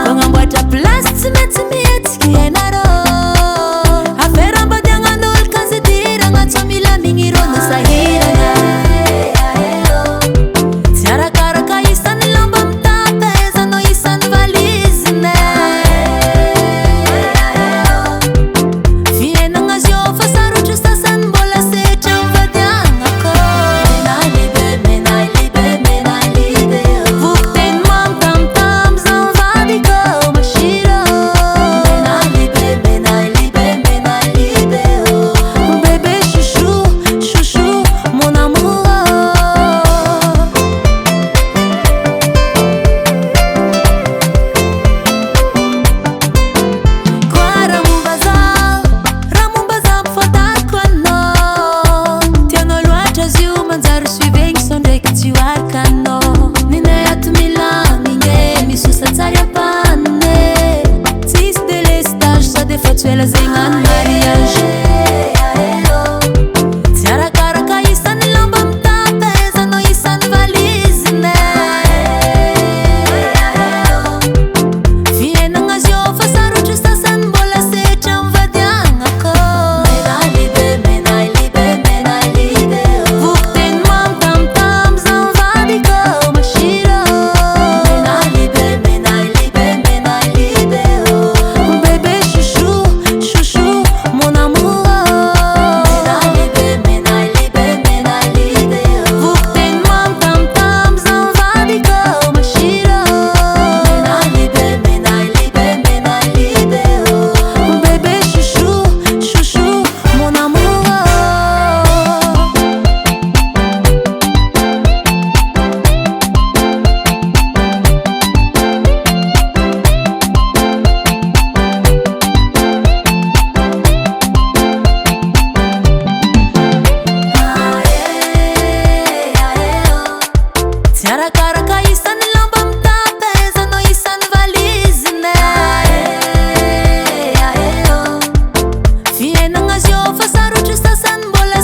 Pangamboatra plasy tsy maintsy mihetsika ianarô aferam-badiagnan'olo kan ze diragna tsy mila mignirono sahiragna tsy arakaraka isan'ny lamba mitapezanao isan'ny valizina fiainagna azy io fa sarotro sasany mbola setra mivadiagnako vokoteny mamy tamtam zao mivadiko mashiro bébé chouchou chouchou mon amour Kwa raha momba za mifantaro anao tianao loatra azy io manjary suivegny sao ndraiky tsy hoarika anao ninay ato milamigny misosatsary ampanine tsisy délestage sao defa tsy ela zegny any mariage tsy arakaraka isan'ny lamba mitapezanao isan'ny valizina fiainagna azy io fa sarotro sasany mbola setra mivadiagnako vokoteny mamy tamtam zao mivadiko mashiro bébé chouchou chouchou mon amour vokoteny mamy tamtam zao mivadiko mashiro bébé chouchou chouchou mon amour tsy arakaraka isan'ny lamba mitapezanao isan'ny valizina fiainagna azy io fa sarotro sasany mbola